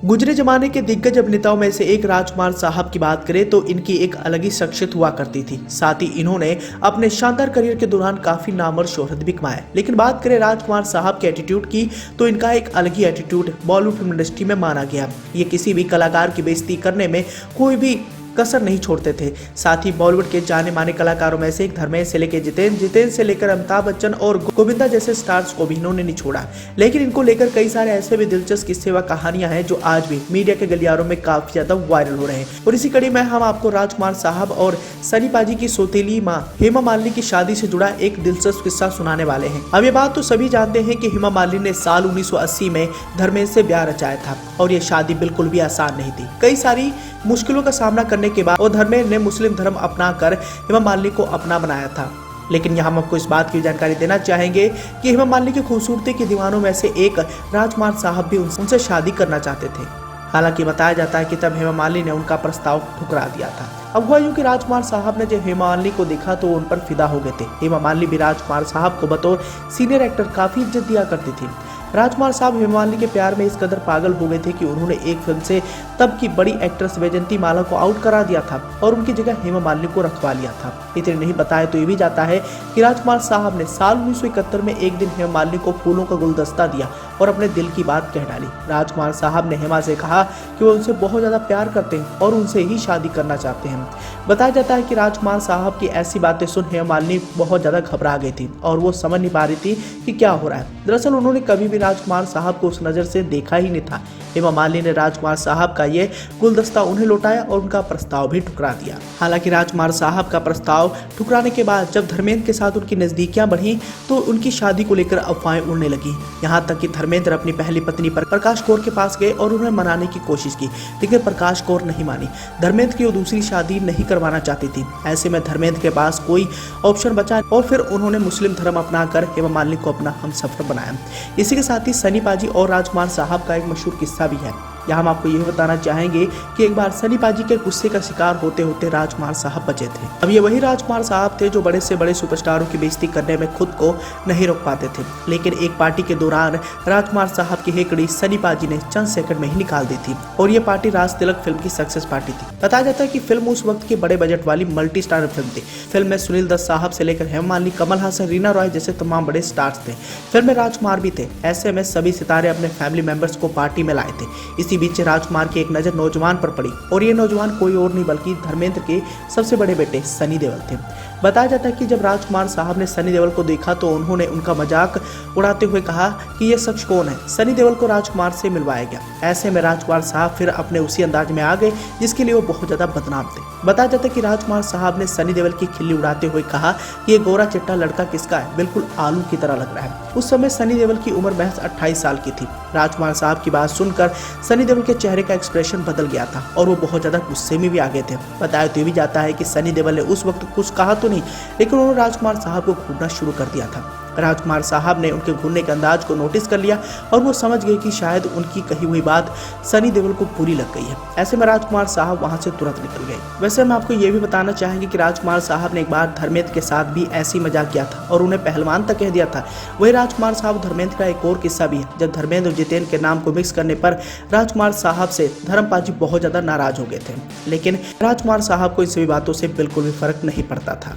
गुजरे जमाने के दिग्गज अभिनेताओं में से एक राजकुमार साहब की बात करें तो इनकी एक अलग ही शख्सियत हुआ करती थी। साथ ही इन्होंने अपने शानदार करियर के दौरान काफी नाम और शोहरत भी कमाया। लेकिन बात करें राजकुमार साहब के एटीट्यूड की तो इनका एक अलग ही एटीट्यूड बॉलीवुड फिल्म इंडस्ट्री में माना गया। ये किसी भी कलाकार की बेइज्जती करने में कोई भी कसर नहीं छोड़ते थे। साथ ही बॉलीवुड के जाने माने कलाकारों में से एक धर्मेंद्र से लेकर जितेंद्र से लेकर अमिताभ बच्चन और गोविंदा जैसे स्टार्स को भी इन्होंने नहीं छोड़ा। लेकिन इनको लेकर कई सारे ऐसे भी दिलचस्प किस्से व कहानियां हैं जो आज भी मीडिया के गलियारों में काफी ज्यादा वायरल हो रहे हैं। और इसी कड़ी में हम आपको राजकुमार साहब और सनी पाजी की सौतेली मां हेमा मालिनी की शादी से जुड़ा एक दिलचस्प किस्सा सुनाने वाले हैं। अब ये बात तो सभी जानते हैं कि हेमा मालिनी ने साल 1980 में धर्मेंद्र से ब्याह रचाया था और ये शादी बिल्कुल भी आसान नहीं थी। कई सारी मुश्किलों का सामना करने के बाद धर्मेंद्र ने मुस्लिम धर्म अपनाकर हेमा मालिनी को अपना बनाया था। लेकिन यहाँ हम आपको इस बात की जानकारी देना चाहेंगे कि हेमा मालिनी की खूबसूरती के दीवानों में से एक राजकुमार साहब भी उनसे शादी करना चाहते थे। हालांकि बताया जाता है कि तब हेमा मालिनी ने उनका प्रस्ताव ठुकरा दिया था। अब हुआ यूं कि राजकुमार साहब ने जब हेमा मालिनी को देखा तो उन पर फिदा हो गए थे। हेमा मालिनी भी राजकुमार साहब को बतौर सीनियर एक्टर काफी इज्जत दिया करती थी। राजकुमार साहब हेमा मालिनी के प्यार में इस कदर पागल हो गए थे कि उन्होंने एक फिल्म से तब की बड़ी एक्ट्रेस वैजंती माला को आउट करा दिया था और उनकी जगह हेमा मालिनी को रखवा लिया था। इतने नहीं बताया तो ये भी जाता है कि राजकुमार साहब ने साल 1971 में एक दिन हेमा मालिनी को फूलों का गुलदस्ता दिया और अपने दिल की बात कह डाली। राजकुमार साहब ने हेमा से कहा कि वो उनसे बहुत ज्यादा प्यार करते हैं और उनसे ही शादी करना चाहते हैं। बताया जाता है कि राजकुमार साहब की ऐसी बातें सुन हेमा मालिनी बहुत ज्यादा घबरा गई थी और वो समझ नहीं पा रही थी कि क्या हो रहा है। दरअसल उन्होंने कभी भी राजकुमार साहब को उस नजर से देखा ही नहीं था। हेमा मालिनी ने राजकुमार साहब का ये गुलदस्ता उन्हें लौटाया और उनका प्रस्ताव भी ठुकरा दिया। हालांकि राजकुमार साहब का प्रस्ताव ठुकराने के बाद जब धर्मेंद्र के साथ उनकी नजदीकियां बढ़ी तो उनकी शादी को लेकर अफवाहें उड़ने लगी। यहाँ तक कि धर्मेंद्र अपनी पहली पत्नी पर प्रकाश कौर के पास गए और उन्हें मनाने की कोशिश की, लेकिन प्रकाश कौर नहीं मानी। धर्मेंद्र की वो दूसरी शादी नहीं करवाना चाहती थी। ऐसे में धर्मेंद्र के पास कोई ऑप्शन बचा और फिर उन्होंने मुस्लिम धर्म अपनाकर हेमा मालिनी को अपना हमसफर बनाया। इसी के साथ ही सनी पाजी और राजकुमार साहब का एक मशहूर किस्सा भी है। यहाँ हम आपको यह बताना चाहेंगे कि एक बार सनी पाजी के गुस्से का शिकार होते होते राजकुमार साहब बचे थे। अब ये वही राजकुमार साहब थे जो बड़े से बड़े सुपरस्टारों की बेइज्जती करने में खुद को नहीं रोक पाते थे। लेकिन एक पार्टी के दौरान राजकुमार साहब की हेकड़ी सनी पाजी ने चंद सेकंड में ही निकाल दी थी और ये पार्टी राज तिलक फिल्म की सक्सेस पार्टी थी। बताया जाता है कि फिल्म उस वक्त की बड़े बजट वाली मल्टी स्टार फिल्म थी। फिल्म में सुनील दत्त साहब से लेकर हेमा मालिनी, कमल हासन, रीना रॉय जैसे तमाम बड़े स्टार्स थे। फिल्म में राजकुमार भी थे। ऐसे में सभी सितारे अपने फैमिली मेंबर्स को पार्टी में लाए थे। इसी बीच राजकुमार एक नजर नौजवान पर पड़ी और ये नौजवान कोई और नहीं बल्कि धर्मेंद्र के सबसे बड़े बेटे सनी देओल थे। बताया जाता है कि जब राजकुमार साहब ने सनी देओल को देखा तो उन्होंने उनका मजाक उड़ाते हुए कहा कि ये शख्स कौन है। सनी देओल को राजकुमार से मिलवाया गया। ऐसे में राजकुमार साहब फिर अपने उसी अंदाज में आ गए जिसके लिए वो बहुत ज्यादा बदनाम थे। बताया जाता है कि राजकुमार साहब ने सनी देओल की खिल्ली उड़ाते हुए कहा कि ये गोरा चिट्टा लड़का किसका है, बिल्कुल आलू की तरह लग रहा है। उस समय सनी देओल की उम्र महज 28 साल की थी। राजकुमार साहब की बात सुनकर सनी देओल के चेहरे का एक्सप्रेशन बदल गया था और वो बहुत ज्यादा गुस्से में भी आ गए थे। बताया तो ये भी जाता है कि सनी देओल ने उस वक्त कुछ कहा तो नहीं, लेकिन उन्होंने राजकुमार साहब को घूरना शुरू कर दिया था। राजकुमार साहब ने उनके घूरने के अंदाज को नोटिस कर लिया और वो समझ गए कि शायद उनकी कही हुई बात सनी देओल को बुरी लग गई है। ऐसे में राजकुमार साहब वहां से तुरंत निकल गए। वैसे हम आपको ये भी बताना चाहेंगे कि राजकुमार साहब ने एक बार धर्मेंद्र के साथ भी ऐसी मजाक किया था और उन्हें पहलवान तक कह दिया था। वही राजकुमार साहब धर्मेंद्र का एक और किस्सा भी है। जब धर्मेंद्र और जितेंद्र के नाम को मिक्स करने पर राजकुमार साहब से धर्मपाजी बहुत ज्यादा नाराज हो गए थे, लेकिन राजकुमार साहब को इन सभी बातों से बिल्कुल भी फर्क नहीं पड़ता था।